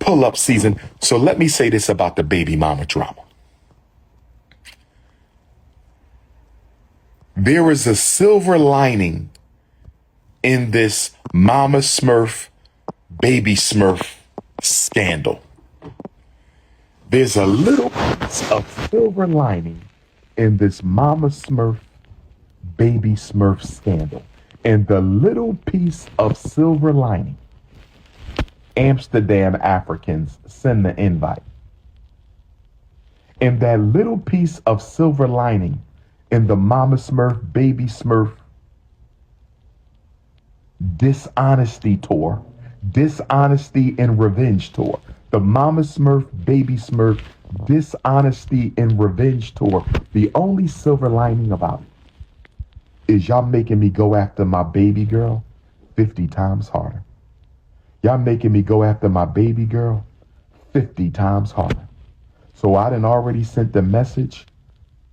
pull-up season. So let me say this about the baby mama drama. There is a silver lining in this Mama Smurf, Baby Smurf scandal. There's a little piece of silver lining in this Mama Smurf, Baby Smurf scandal. And the little piece of silver lining, Amsterdam Africans send the invite. And that little piece of silver lining in the Mama Smurf, Baby Smurf dishonesty tour, dishonesty and revenge tour, the Mama Smurf, Baby Smurf dishonesty and revenge tour, the only silver lining about it is y'all making me go after my baby girl 50 times harder. Y'all making me go after my baby girl 50 times harder. So I done already sent the message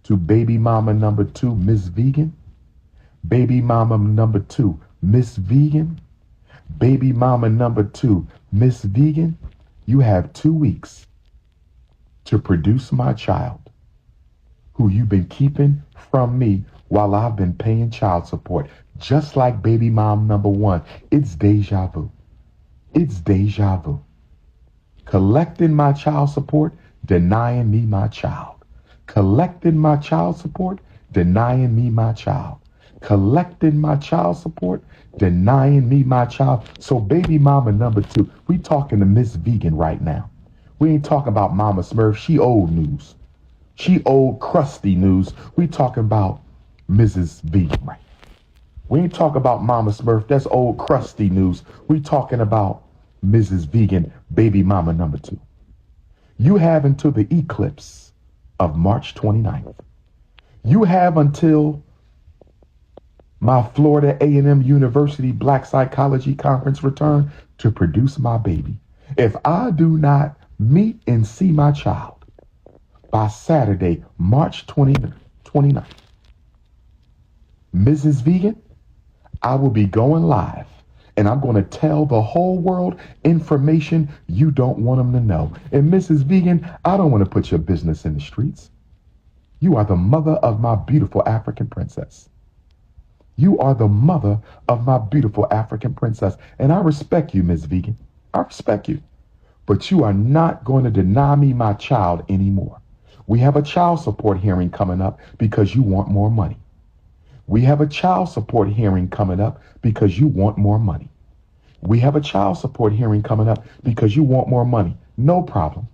to baby mama number 2, Miss Vegan. Baby mama number 2, Miss Vegan. Baby mama number 2, Miss Vegan. You have 2 weeks to produce my child who you've been keeping from me while I've been paying child support. Just like baby mom number 1. It's deja vu. It's deja vu. Collecting my child support, denying me my child. Collecting my child support, denying me my child. Collecting my child support, denying me my child. So baby mama number 2, we talking to Miss Vegan right now. We ain't talking about Mama Smurf. She old news. She old crusty news. We talking about Mrs. Vegan right now. We ain't talking about Mama Smurf. That's old crusty news. We talking about Mrs. Vegan, baby mama number 2. You have until the eclipse of March 29th. You have until my Florida A&M University Black Psychology Conference return to produce my baby. If I do not meet and see my child by Saturday, March 29th, Mrs. Vegan, I will be going live and I'm going to tell the whole world information you don't want them to know. And Mrs. Vegan, I don't want to put your business in the streets. You are the mother of my beautiful African princess. You are the mother of my beautiful African princess. And I respect you, Ms. Vegan. I respect you. But you are not going to deny me my child anymore. We have a child support hearing coming up because you want more money. We have a child support hearing coming up because you want more money. We have a child support hearing coming up because you want more money. No problem.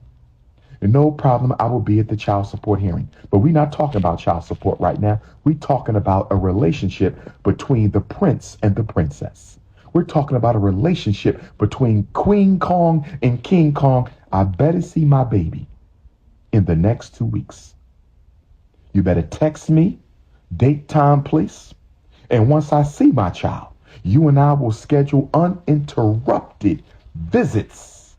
No problem. I will be at the child support hearing. But we're not talking about child support right now. We're talking about a relationship between the prince and the princess. We're talking about a relationship between Queen Kong and King Kong. I better see my baby in the next 2 weeks. You better text me, date, time, place. And once I see my child, you and I will schedule uninterrupted visits.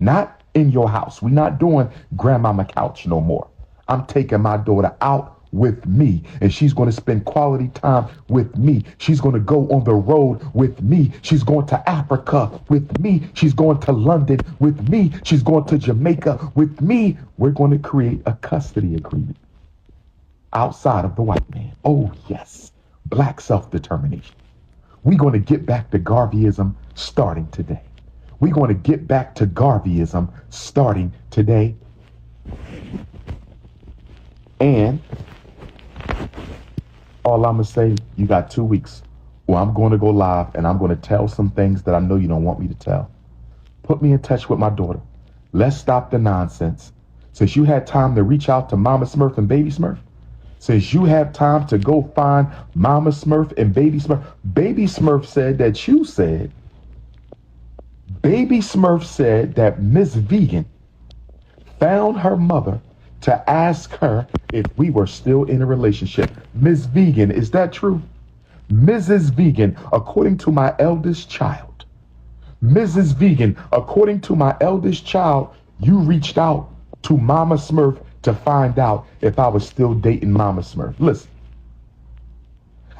Not in your house. We're not doing grandmama couch no more. I'm taking my daughter out with me, and she's going to spend quality time with me. She's going to go on the road with me. She's going to Africa with me. She's going to London with me. She's going to Jamaica with me. We're going to create a custody agreement outside of the white man. Oh, yes. Black self-determination. We're going to get back to Garveyism starting today. We're going to get back to Garveyism starting today. And all I'm going to say, you got 2 weeks where I'm going to go live and I'm going to tell some things that I know you don't want me to tell. Put me in touch with my daughter. Let's stop the nonsense. Since you had time to reach out to Mama Smurf and Baby Smurf, since you have time to go find Mama Smurf and Baby Smurf, Baby Smurf said that you said, Baby Smurf said that Miss Vegan found her mother to ask her if we were still in a relationship. Miss Vegan, is that true? Mrs. Vegan, according to my eldest child, Mrs. Vegan, according to my eldest child, you reached out to Mama Smurf to find out if I was still dating Mama Smurf. Listen,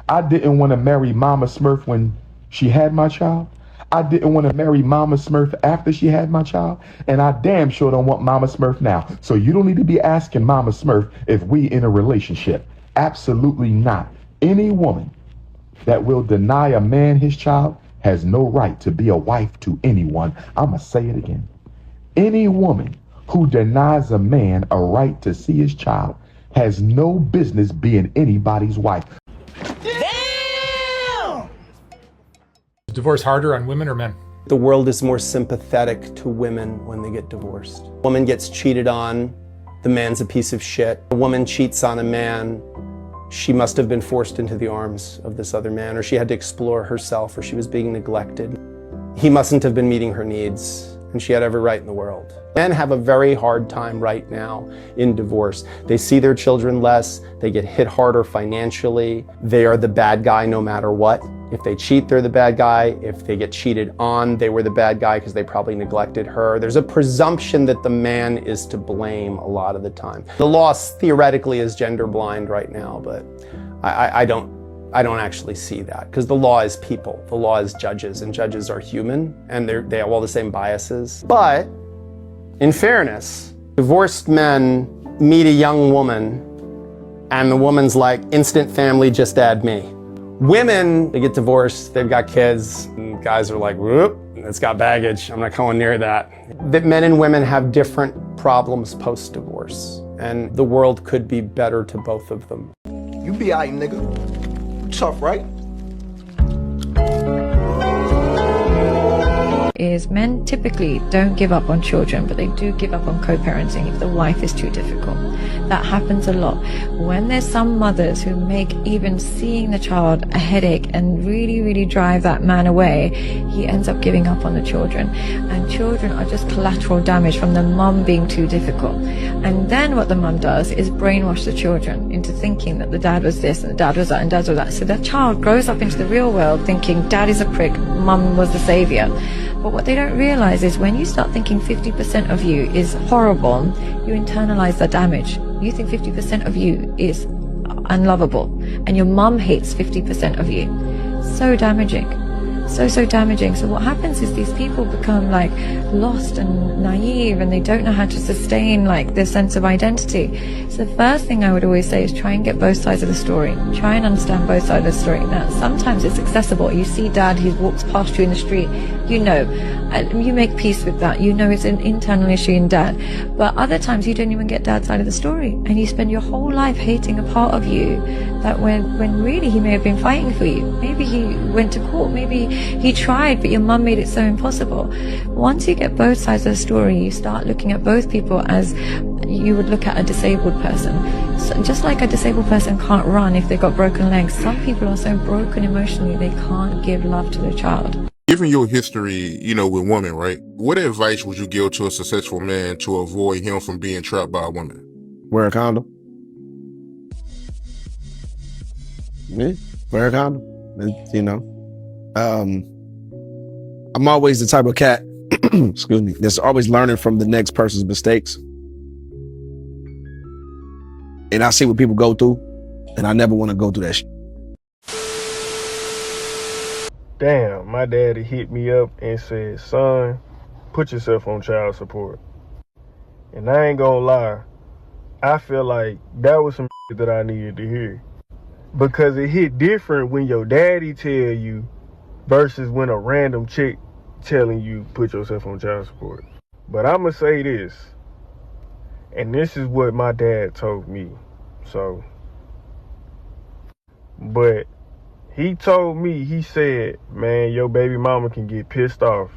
I didn't want to marry Mama Smurf when she had my child. I didn't want to marry Mama Smurf after she had my child, and I damn sure don't want Mama Smurf now. So you don't need to be asking Mama Smurf if we in a relationship. Absolutely not. Any woman that will deny a man his child has no right to be a wife to anyone. I'ma say it again. Any woman who denies a man a right to see his child has no business being anybody's wife. Damn! Is divorce harder on women or men? The world is more sympathetic to women when they get divorced. A woman gets cheated on, the man's a piece of shit. A woman cheats on a man, she must have been forced into the arms of this other man, or she had to explore herself, or she was being neglected. He mustn't have been meeting her needs, and she had every right in the world. Men have a very hard time right now in divorce. They see their children less, they get hit harder financially, they are the bad guy no matter what. If they cheat, they're the bad guy. If they get cheated on, they were the bad guy because they probably neglected her. There's a presumption that the man is to blame a lot of the time. The law theoretically is gender blind right now, but I don't actually see that, because the law is people. The law is judges, and judges are human, and they have all the same biases. But in fairness, divorced men meet a young woman, and the woman's like, instant family, just add me. Women, they get divorced, they've got kids, and guys are like, whoop, it's got baggage, I'm not going near that. That men and women have different problems post-divorce, and the world could be better to both of them. You be alright, nigga. You tough, right? Is men typically don't give up on children, but they do give up on co-parenting if the wife is too difficult. That happens a lot. When there's some mothers who make even seeing the child a headache and really drive that man away, he ends up giving up on the children. And children are just collateral damage from the mum being too difficult. And then what the mum does is brainwash the children into thinking that the dad was this and the dad was that and dad was that. So that child grows up into the real world thinking dad is a prick, mum was the savior. But what they don't realize is when you start thinking 50% of you is horrible, you internalize the damage. You think 50% of you is unlovable, and your mum hates 50% of you. So damaging. So damaging. So what happens is these people become like lost and naive, and they don't know how to sustain like their sense of identity. So the first thing I would always say is try and get both sides of the story. Try and understand both sides of the story. Now, sometimes it's accessible. You see dad, he walks past you in the street, you know, and you make peace with that. You know it's an internal issue in dad. But other times you don't even get dad's side of the story, and you spend your whole life hating a part of you that when really he may have been fighting for you. Maybe he went to court, maybe he tried, but your mum made it so impossible. Once you get both sides of the story, you start looking at both people as you would look at a disabled person. So just like a disabled person can't run if they've got broken legs, some people are so broken emotionally they can't give love to their child. Given your history, with women, right? What advice would you give to a successful man to avoid him from being trapped by a woman? Wear a condom. Yeah, wear a condom. I'm always the type of cat, excuse me, that's always learning from the next person's mistakes. And I see what people go through, and I never want to go through that shit. Damn, my daddy hit me up and said, son, put yourself on child support. And I ain't gonna lie, I feel like that was some shit that I needed to hear. Because it hit different when your daddy tell you versus when a random chick telling you put yourself on child support. But I'ma say this, and this is what my dad told me. But he told me, he said, man, your baby mama can get pissed off.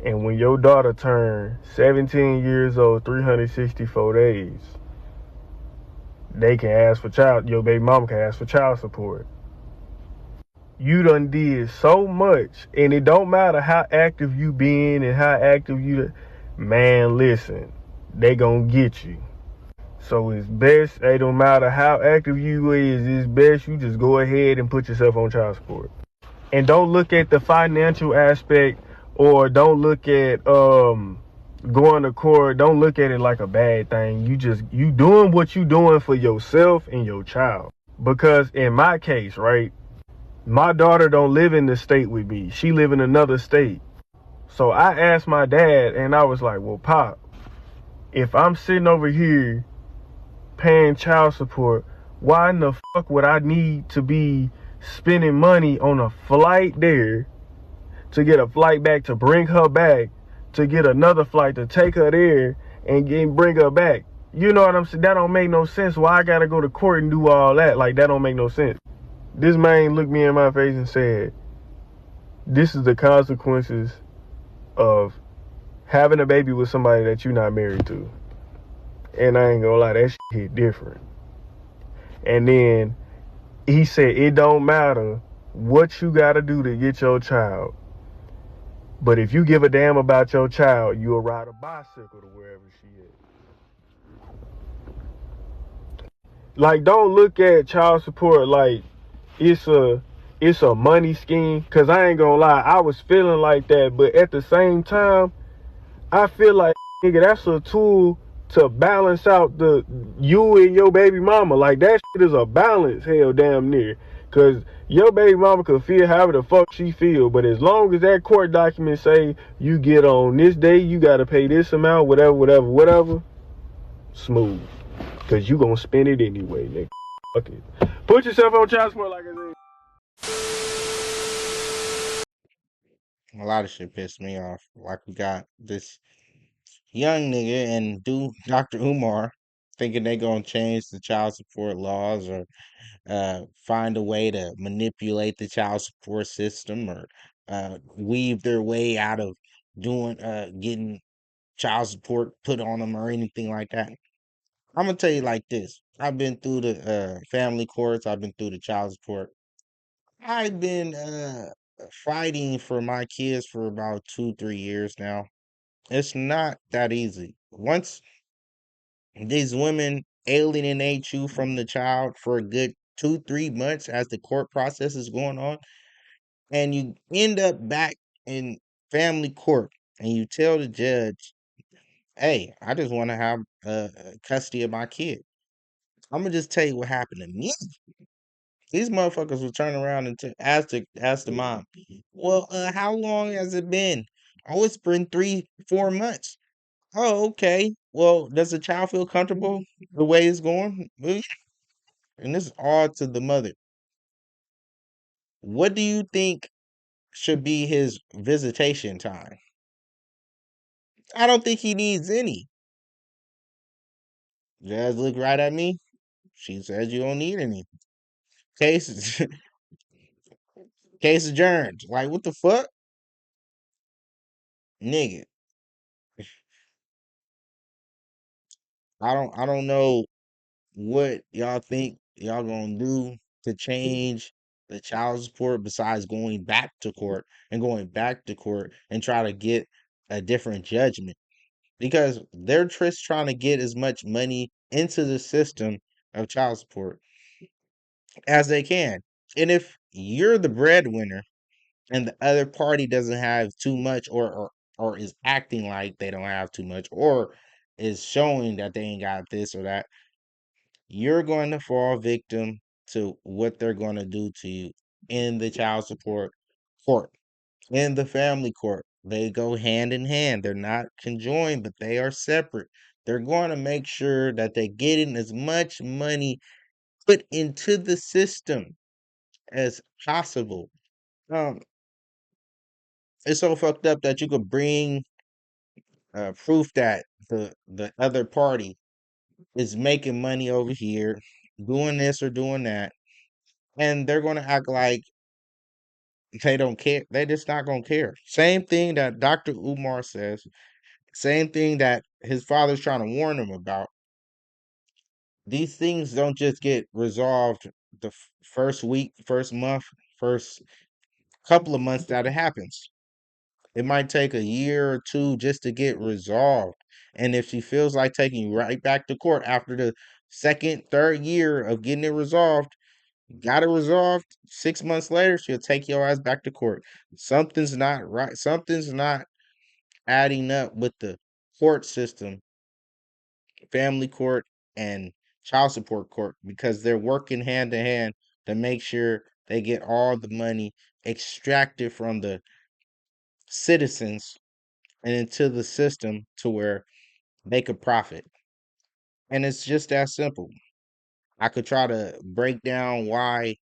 And when your daughter turns 17 years old, 364 days, they can ask for your baby mama can ask for child support. You done did so much, and it don't matter how active you been and how active you, man, listen, they gonna get you. So it's best, it don't matter how active you is, it's best you just go ahead and put yourself on child support. And don't look at the financial aspect, or don't look at going to court, don't look at it like a bad thing. You doing what you doing for yourself and your child. Because in my case, right, My daughter don't live in this state with me. She live in another state. So I asked my dad, and I was like, well, Pop, if I'm sitting over here paying child support, why in the fuck would I need to be spending money on a flight there to get a flight back to bring her back, to get another flight to take her there and bring her back? You know what I'm saying? That don't make no sense. Why I gotta go to court and do all that? Like, that don't make no sense. This man looked me in my face and said, this is the consequences of having a baby with somebody that you're not married to. And I ain't gonna lie, that shit hit different. And then he said, it don't matter what you gotta do to get your child, but if you give a damn about your child, you'll ride a bicycle to wherever she is. Like, don't look at child support like it's a money scheme. Cause I ain't gonna lie, I was feeling like that, but at the same time, I feel like, nigga, that's a tool to balance out the you and your baby mama. Like, that shit is a balance, hell damn near. Cause your baby mama could feel however the fuck she feel, but as long as that court document say you get on this day, you gotta pay this amount, whatever, smooth. Cause you gonna spend it anyway, nigga. Fuck it. Put yourself on child support, like I said. A lot of shit pissed me off. Like we got this young nigga and Dr. Umar thinking they gonna change the child support laws or find a way to manipulate the child support system or weave their way out of doing getting child support put on them or anything like that. I'm gonna tell you like this. I've been through the family courts, I've been through the child support. I've been fighting for my kids for about 2, 3 years now. It's not that easy. Once these women alienate you from the child for a good 2, 3 months as the court process is going on, and you end up back in family court and you tell the judge, hey, I just want to have custody of my kid. I'm gonna just tell you what happened to me. These motherfuckers will turn around and ask the mom, well, how long has it been? Oh, it's been 3, 4 months. Oh, okay. Well, does the child feel comfortable the way it's going? Well, yeah. And this is all to the mother. What do you think should be his visitation time? I don't think he needs any. Jazz looked right at me. She says you don't need any. Case case adjourned. Like, what the fuck? Nigga. I don't know what y'all think y'all gonna do to change the child support besides going back to court and going back to court and try to get a different judgment, because they're just trying to get as much money into the system of child support as they can. And if you're the breadwinner and the other party doesn't have too much, or is acting like they don't have too much, or is showing that they ain't got this or that, you're going to fall victim to what they're going to do to you in the child support court, in the family court. They go hand in hand. They're not conjoined, but they are separate. They're going to make sure that they're getting as much money put into the system as possible. Um, it's so fucked up that you could bring proof that the other party is making money over here, doing this or doing that, and they're going to act like they don't care. They just not gonna care. Same thing that Dr. Umar says. Same thing that his father's trying to warn him about. These things don't just get resolved the first week, first month, first couple of months that it happens. It might take a year or two just to get resolved. And if she feels like taking you right back to court after the second, third year of getting it resolved, got it resolved, 6 months later, she'll take your ass back to court. Something's not right. Something's not adding up with the court system, family court and child support court, because they're working hand to hand to make sure They get all the money extracted from the citizens and into the system to where they could profit. And it's just that simple. I could try to break down why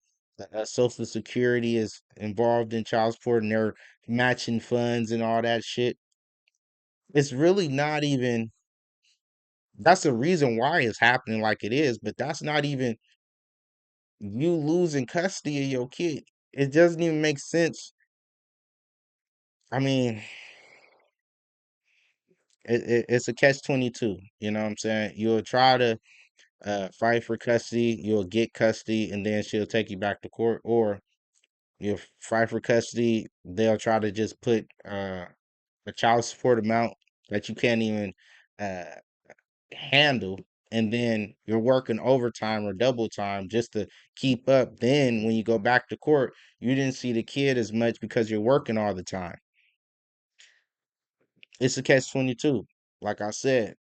Social Security is involved in child support and they're matching funds and all that shit. It's really not even, that's the reason why it's happening like it is, but that's not even you losing custody of your kid. It doesn't even make sense. I mean, it's a catch 22. You know what I'm saying? You'll try to fight for custody, you'll get custody, and then she'll take you back to court, or you'll fight for custody, they'll try to just put a child support amount that you can't even uh, handle, and then you're working overtime or double time just to keep up. Then when you go back to court, you didn't see the kid as much because you're working all the time. It's a catch 22. Like I said,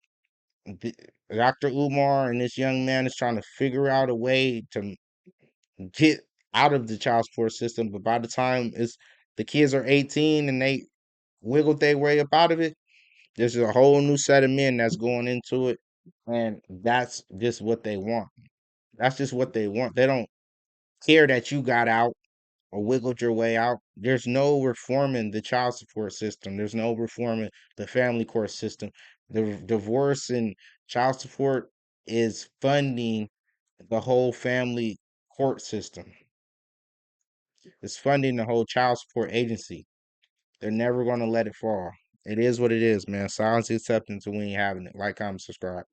Dr. Umar and this young man is trying to figure out a way to get out of the child support system, but by the time it's the kids are 18 and they wiggle their way up out of it, there's a whole new set of men that's going into it, and that's just what they want. That's just what they want. They don't care that you got out or wiggled your way out. There's no reforming the child support system. There's no reforming the family court system. The divorce and child support is funding the whole family court system. It's funding the whole child support agency. They're never going to let it fall. It is what it is, man. Silence acceptance and we ain't having it. Like, comment, subscribe.